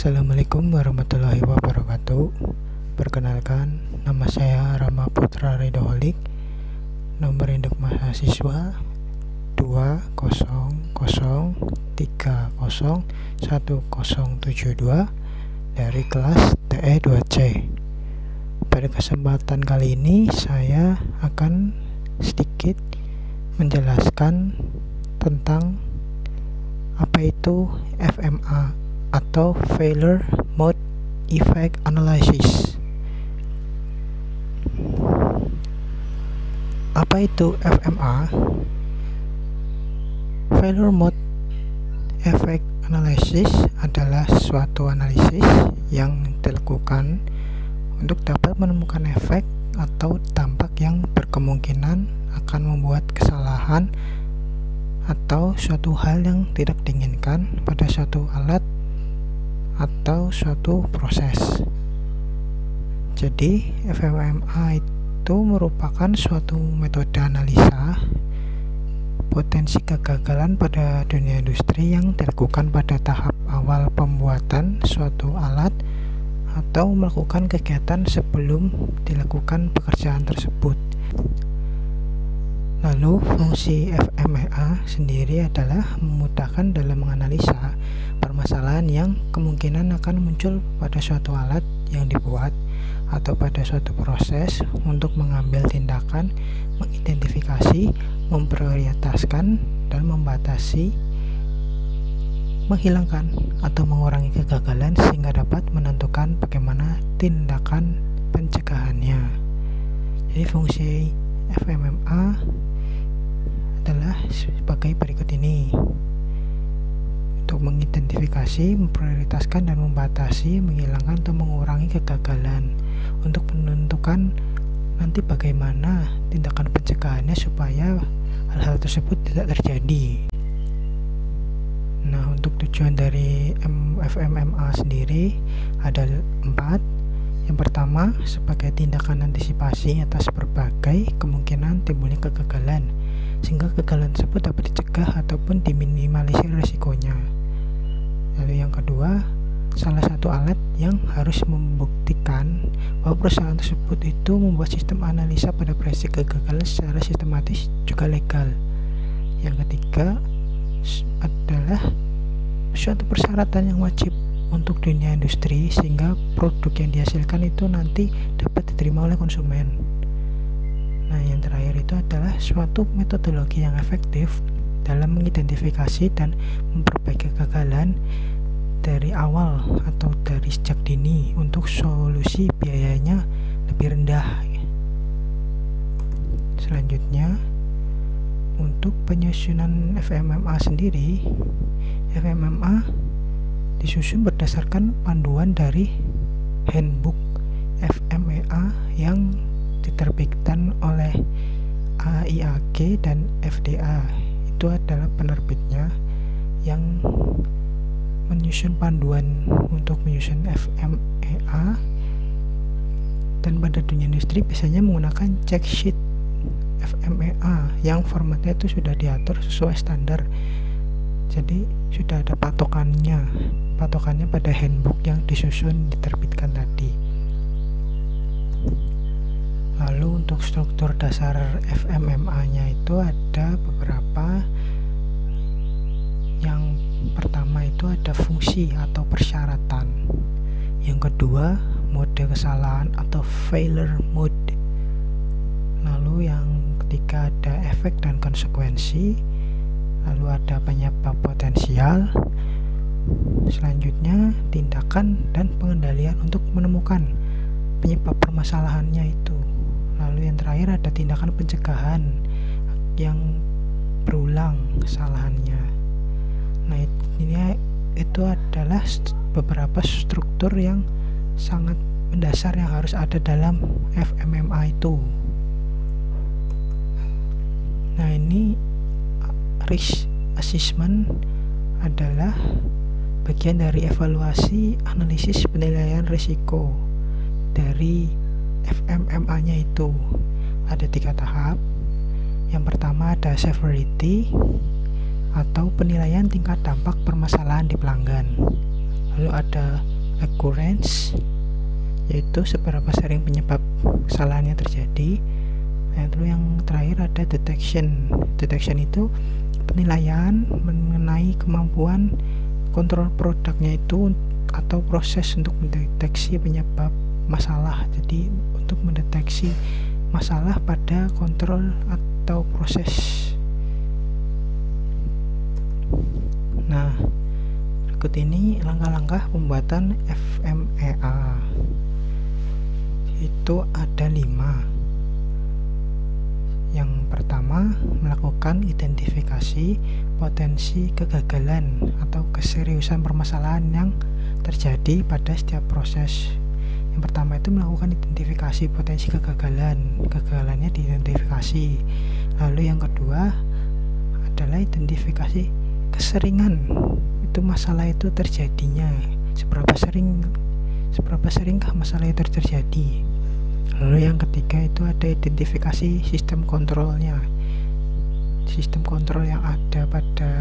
Assalamualaikum warahmatullahi wabarakatuh. Perkenalkan, nama saya Rama Putra Ridoholik. Nomor induk mahasiswa 200301072 dari kelas TE2C. Pada kesempatan kali ini saya akan sedikit menjelaskan tentang apa itu FMA atau Failure Mode Effect Analysis. Apa itu FMA? Failure Mode Effect Analysis adalah suatu analisis yang dilakukan untuk dapat menemukan efek atau dampak yang berkemungkinan akan membuat kesalahan atau suatu hal yang tidak diinginkan pada suatu alat atau suatu proses. Jadi FMA itu merupakan suatu metode analisa potensi kegagalan pada dunia industri yang dilakukan pada tahap awal pembuatan suatu alat atau melakukan kegiatan sebelum dilakukan pekerjaan tersebut. Lalu fungsi FMEA sendiri adalah memudahkan dalam menganalisa permasalahan yang kemungkinan akan muncul pada suatu alat yang dibuat atau pada suatu proses untuk mengambil tindakan, mengidentifikasi, memprioritaskan, dan membatasi, menghilangkan atau mengurangi kegagalan sehingga dapat menentukan bagaimana tindakan pencegahannya. Jadi fungsi FMMA adalah sebagai berikut ini: untuk mengidentifikasi, memprioritaskan, dan membatasi, menghilangkan atau mengurangi kegagalan, untuk menentukan nanti bagaimana tindakan pencegahannya supaya hal-hal tersebut tidak terjadi. Nah, untuk tujuan dari FMMA sendiri ada 4. Yang pertama, sebagai tindakan antisipasi atas berbagai kemungkinan timbulnya kegagalan, sehingga kegagalan tersebut dapat dicegah ataupun diminimalisir risikonya. Lalu yang kedua, salah satu alat yang harus membuktikan bahwa perusahaan tersebut itu membuat sistem analisa pada prediksi kegagalan secara sistematis juga legal. Yang ketiga adalah suatu persyaratan yang wajib untuk dunia industri sehingga produk yang dihasilkan itu nanti dapat diterima oleh konsumen. Nah, yang terakhir itu adalah suatu metodologi yang efektif dalam mengidentifikasi dan memperbaiki kegagalan dari awal atau dari sejak dini untuk solusi biayanya lebih rendah. Selanjutnya, untuk penyusunan FMMA sendiri, FMMA disusun berdasarkan panduan dari Handbook FMEA yang diterbitkan oleh AIAG dan FDA. Itu adalah penerbitnya yang menyusun panduan untuk menyusun FMEA, dan pada dunia industri biasanya menggunakan check sheet FMEA yang formatnya itu sudah diatur sesuai standar. Jadi sudah ada patokannya pada handbook yang disusun diterbitkan tadi. Lalu untuk struktur dasar FMMA-nya itu ada beberapa. Yang pertama itu ada fungsi atau persyaratan. Yang kedua, mode kesalahan atau failure mode. Lalu yang ketiga ada efek dan konsekuensi. Lalu ada penyebab potensial. Selanjutnya tindakan dan pengendalian untuk menemukan penyebab permasalahannya itu. Lalu yang terakhir ada tindakan pencegahan yang berulang kesalahannya. Nah, ini itu adalah beberapa struktur yang sangat mendasar yang harus ada dalam FMMA itu. Nah, ini risk assessment adalah bagian dari evaluasi analisis penilaian risiko dari FMMA-nya itu. Ada 3 tahap. Yang pertama ada severity atau penilaian tingkat dampak permasalahan di pelanggan. Lalu ada occurrence, yaitu seberapa sering penyebab kesalahannya terjadi. Lalu yang terakhir ada detection. Detection itu penilaian mengenai kemampuan kontrol produknya itu atau proses untuk mendeteksi penyebab masalah. Jadi untuk mendeteksi masalah pada kontrol atau proses. Nah, berikut ini langkah-langkah pembuatan FMEA. Itu ada 5. Yang pertama, melakukan identifikasi potensi kegagalan atau keseriusan permasalahan yang terjadi pada setiap proses. Yang pertama itu melakukan identifikasi potensi kegagalan. Kegagalannya diidentifikasi. Lalu yang kedua adalah identifikasi keseringan itu masalah itu terjadinya. Seberapa seringkah masalah itu terjadi. Lalu yang ketiga itu ada identifikasi sistem kontrolnya. Sistem kontrol yang ada pada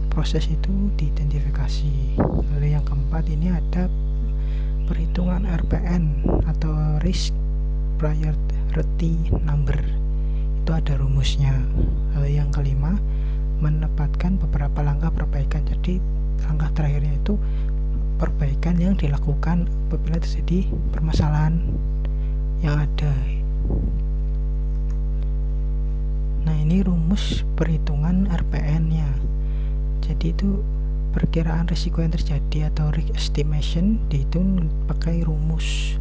proses itu diidentifikasi. Lalu yang keempat ini ada perhitungan RPN atau Risk Priority Number. Itu ada rumusnya. Lalu yang kelima, menempatkan beberapa langkah perbaikan. Jadi langkah terakhirnya itu perbaikan yang dilakukan apabila terjadi permasalahan yang ada. Nah, ini rumus perhitungan RPN-nya. Jadi itu perkiraan risiko yang terjadi atau risk estimation dihitung pakai rumus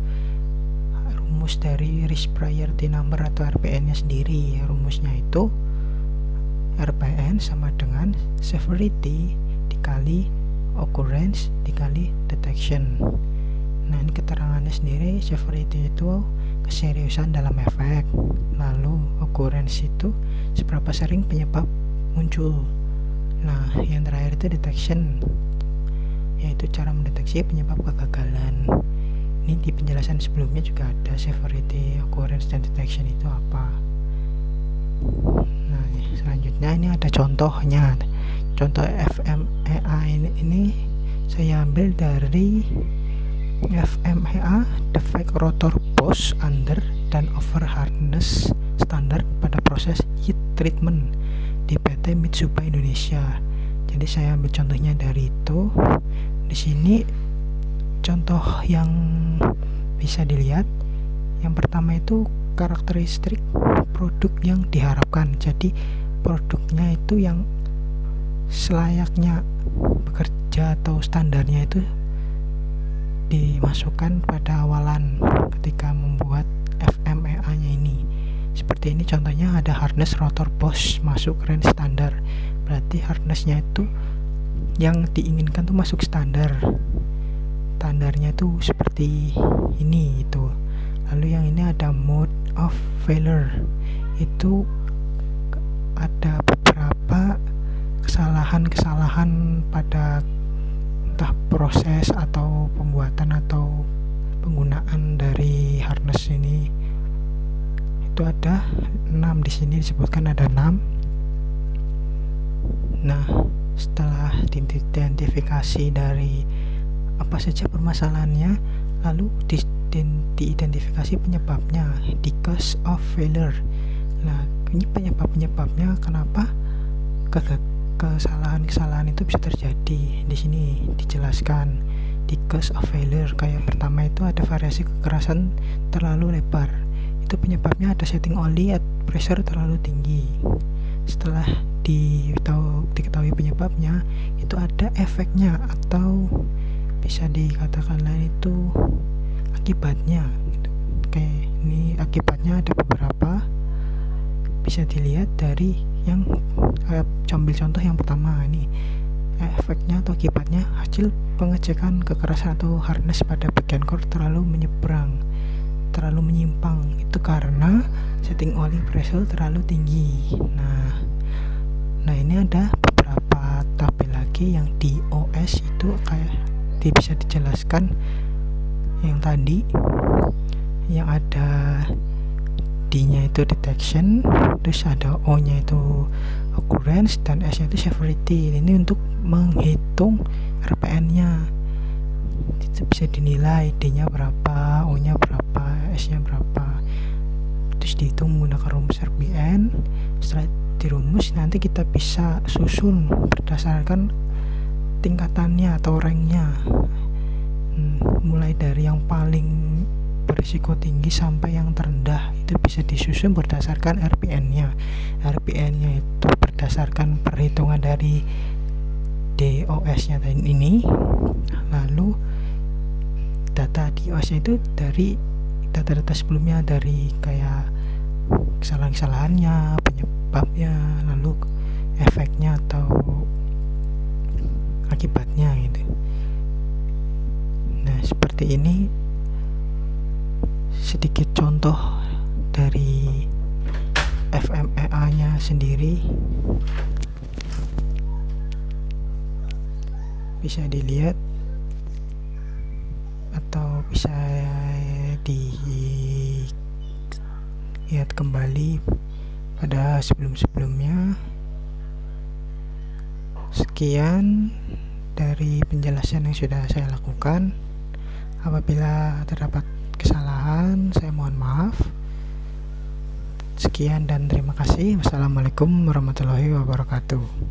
dari risk priority number atau RPN-nya sendiri. Rumusnya itu RPN sama dengan severity dikali occurrence dikali detection. Nah, ini keterangannya sendiri. Severity itu keseriusan dalam efek, lalu occurrence itu seberapa sering penyebab muncul. Nah, yang terakhir itu detection, yaitu cara mendeteksi penyebab kegagalan. Ini di penjelasan sebelumnya juga ada severity, occurrence, dan detection itu apa. Nah, selanjutnya ini ada contohnya. Contoh FMEA ini saya ambil dari FMEA defect rotor boss under dan over harness standar pada proses heat treatment di PT Mitsuba Indonesia. Jadi saya ambil contohnya dari itu. Di sini contoh yang bisa dilihat, yang pertama itu karakteristik produk yang diharapkan. Jadi produknya itu yang selayaknya bekerja atau standarnya itu dimasukkan pada awalan ketika membuat FMEA-nya ini. Seperti ini contohnya, ada harness rotor boss masuk range standar. Berarti harnessnya itu yang diinginkan tuh masuk standar. Standarnya itu seperti ini itu. Lalu yang ini ada mode of failure. Itu ada beberapa kesalahan pada entah proses atau pembuatan atau penggunaan dari harness ini. Itu ada 6 di sini disebutkan ada 6. Nah, setelah diidentifikasi dari apa saja permasalahannya, lalu diidentifikasi penyebabnya, the cause of failure. Nah, ini penyebabnya kenapa kesalahan-kesalahan itu bisa terjadi. Di sini dijelaskan the cause of failure. Kayak pertama itu ada variasi kekerasan terlalu lebar. Itu penyebabnya ada setting oli at pressure terlalu tinggi. Setelah diketahui penyebabnya, itu ada efeknya atau bisa dikatakan lain itu akibatnya gitu. Kayak ini akibatnya ada beberapa, bisa dilihat dari yang ambil contoh yang pertama ini. Efeknya atau akibatnya hasil pengecekan kekerasan atau harness pada bagian core terlalu menyimpang. Itu karena setting oli pressure terlalu tinggi. Nah ini ada beberapa tabel lagi yang di OS itu kayak bisa dijelaskan yang tadi, yang ada D-nya itu detection, terus ada O-nya itu occurrence, dan S-nya itu severity. Ini untuk menghitung RPN-nya. bisa dinilai D-nya berapa, O-nya berapa, S-nya berapa, terus dihitung menggunakan rumus RPN. Setelah dirumus nanti kita bisa susun berdasarkan tingkatannya atau ranknya, mulai dari yang paling berisiko tinggi sampai yang terendah itu bisa disusun berdasarkan RPN-nya. RPN-nya itu berdasarkan perhitungan dari DOS-nya ini, lalu data DOS-nya itu dari data-data sebelumnya, dari kayak kesalahan-kesalahannya, penyebabnya, lalu efeknya atau akibatnya gitu. Nah, seperti ini sedikit contoh dari FMEA-nya sendiri. Bisa dilihat atau bisa dilihat kembali pada sebelum-sebelumnya. Sekian dari penjelasan yang sudah saya lakukan. Apabila terdapat kesalahan, saya mohon maaf. Sekian dan terima kasih. Wassalamualaikum warahmatullahi wabarakatuh.